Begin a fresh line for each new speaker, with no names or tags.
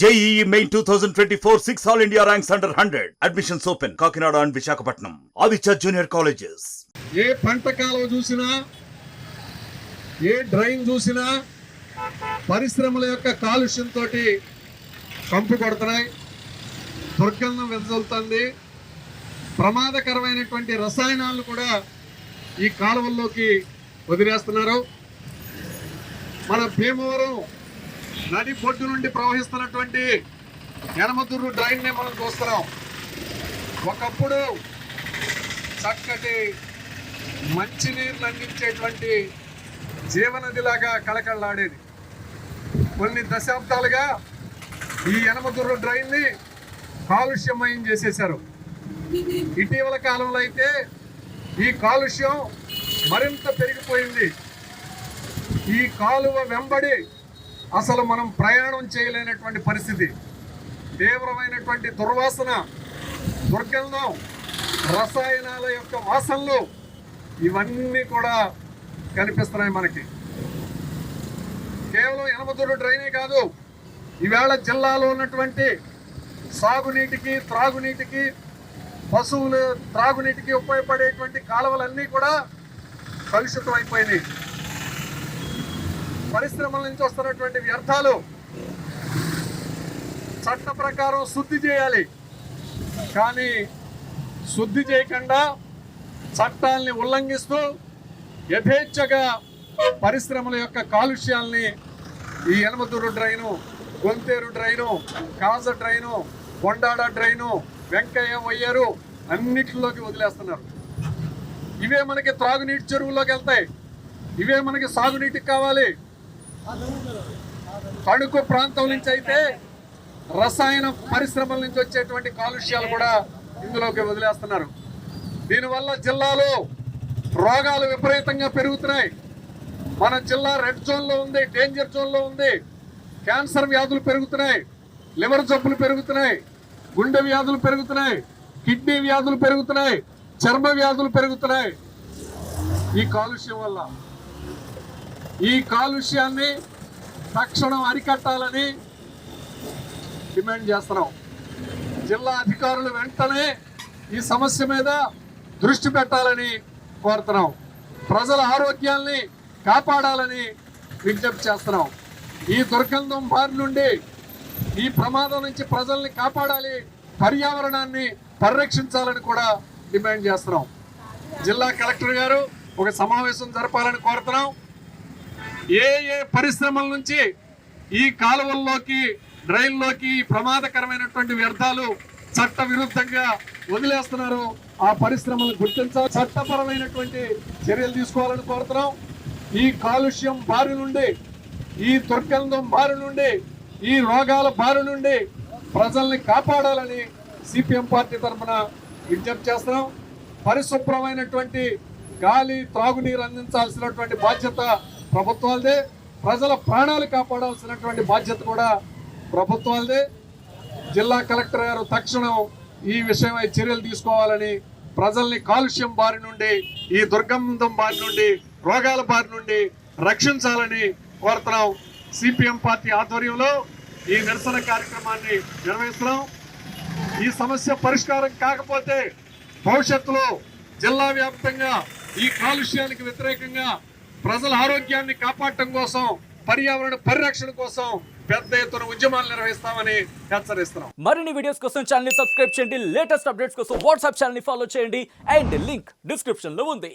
JEE Main 2024 6 All India ranks under 100. Admissions open. Kakinada and Visakhapatnam. Aditya Junior Colleges.
ఏ పంట కాలువ చూసినా ఏ drain చూసినా పరిశ్రమల యొక్క కాలుష్యంతో కంపు కొడుతున్నాయి, దుర్గంధం వెదజల్లుతుంది. ప్రమాదకరమైనటువంటి రసాయనాలను కూడా ఈ కాలువల్లోకి వదిలేస్తున్నారు. మన భీమవరం నది బొడ్డు నుండి ప్రవహిస్తున్నటువంటి యనమదుర్రు డ్రైన్ని మనం చూస్తున్నాం. ఒకప్పుడు చక్కటి మంచినీళ్ళు అందించేటువంటి జీవనదిలాగా కళకళలాడేది. కొన్ని దశాబ్దాలుగా ఈ యనమదుర్రు డ్రైన్ని కాలుష్యమయం చేసేశారు. ఇటీవల కాలంలో అయితే ఈ కాలుష్యం మరింత పెరిగిపోయింది. ఈ కాలువ వెంబడి అసలు మనం ప్రయాణం చేయలేనటువంటి పరిస్థితి. తీవ్రమైనటువంటి దుర్వాసన, దుర్గంధం, రసాయనాల యొక్క వాసనలు ఇవన్నీ కూడా కనిపిస్తున్నాయి మనకి. కేవలం యనమదుర్రు డ్రైనే కాదు, ఈవేళ జిల్లాలో ఉన్నటువంటి సాగునీటికి, త్రాగునీటికి, పశువులు త్రాగునీటికి ఉపయోగపడేటువంటి కాలువలన్నీ కూడా కలుషితం అయిపోయినాయి. పరిశ్రమల నుంచి వస్తున్నటువంటి వ్యర్థాలు చట్ట ప్రకారం శుద్ధి చేయాలి, కానీ శుద్ధి చేయకుండా చట్టాలని ఉల్లంఘిస్తూ యథేచ్ఛగా పరిశ్రమల యొక్క కాలుష్యాల్ని ఈ యనమదుర్రు డ్రైను, గొంతేరు డ్రైను, కాజ డ్రైను, కొండాడ డ్రైను, వెంకయ్య వయ్యారు అన్నిటిలోకి వదిలేస్తున్నారు. ఇవే మనకి త్రాగునీటి చెరువుల్లోకి వెళ్తాయి, ఇవే మనకి సాగునీటికి కావాలి. తణుకు ప్రాంతం నుంచి అయితే రసాయన పరిశ్రమల నుంచి వచ్చేటువంటి కాలుష్యాలు కూడా ఇందులోకి వదిలేస్తున్నారు. దీనివల్ల జిల్లాలో రోగాలు విపరీతంగా పెరుగుతున్నాయి. మన జిల్లా రెడ్ జోన్లో ఉంది, డేంజర్ జోన్లో ఉంది. క్యాన్సర్ వ్యాధులు పెరుగుతున్నాయి, లివర్ జబ్బులు పెరుగుతున్నాయి, గుండె వ్యాధులు పెరుగుతున్నాయి, కిడ్నీ వ్యాధులు పెరుగుతున్నాయి, చర్మ వ్యాధులు పెరుగుతున్నాయి ఈ కాలుష్యం వల్ల. ఈ కాలుష్యాన్ని తక్షణం అరికట్టాలని డిమాండ్ చేస్తున్నాం. జిల్లా అధికారులు వెంటనే ఈ సమస్య మీద దృష్టి పెట్టాలని కోరుతున్నాం. ప్రజల ఆరోగ్యాల్ని కాపాడాలని విజ్ఞప్తి చేస్తున్నాం. ఈ దుర్గంధం బారి నుండి, ఈ ప్రమాదం నుంచి ప్రజల్ని కాపాడాలి, పర్యావరణాన్ని పరిరక్షించాలని కూడా డిమాండ్ చేస్తున్నాం. జిల్లా కలెక్టర్ గారు ఒక సమావేశం జరపాలని కోరుతున్నాం. ఏ పరిశ్రమల నుంచి ఈ కాలువల్లోకి, డ్రైన్లోకి ప్రమాదకరమైనటువంటి వ్యర్థాలు చట్ట విరుద్ధంగా వదిలేస్తున్నారో ఆ పరిశ్రమలు గుర్తించాలి, చట్టపరమైనటువంటి చర్యలు తీసుకోవాలని కోరుతున్నాం. ఈ కాలుష్యం బారి నుండి, ఈ దుర్గంధం బారి నుండి, ఈ రోగాల బారి నుండి ప్రజల్ని కాపాడాలని సిపిఎం పార్టీ తరఫున విజ్ఞప్తి చేస్తున్నాం. పరిశుభ్రమైనటువంటి గాలి, త్రాగునీరు అందించాల్సినటువంటి బాధ్యత ప్రభుత్వాలదే. ప్రజల ప్రాణాలు కాపాడాల్సినటువంటి బాధ్యత కూడా ప్రభుత్వాలదే. జిల్లా కలెక్టర్ గారు తక్షణం ఈ విషయమై చర్యలు తీసుకోవాలని, ప్రజల్ని కాలుష్యం బారి నుండి, ఈ దుర్గంధం బారి నుండి, రోగాల బారి నుండి రక్షించాలని కోరుతున్నాం. సిపిఎం పార్టీ ఆధ్వర్యంలో ఈ నిరసన కార్యక్రమాన్ని నిర్వహిస్తున్నాం. ఈ సమస్య పరిష్కారం కాకపోతే భవిష్యత్తులో జిల్లా వ్యాప్తంగా ఈ కాలుష్యానికి వ్యతిరేకంగా ప్రజల ఆరోగ్యాన్ని కాపాడటం కోసం, పర్యావరణ పరిరక్షణ కోసం పెద్ద ఎత్తున ఉద్యమాలు నిర్వహిస్తామని హెచ్చరిస్తున్నాం.
మరిన్ని వీడియోస్ కోసం ఛానల్ ని సబ్స్క్రైబ్ చేయండి, లేటెస్ట్ అప్డేట్స్ కోసం వాట్సాప్ ఛానల్ ని ఫాలో చేయండి అండ్ లింక్ డిస్క్రిప్షన్ లో ఉంది.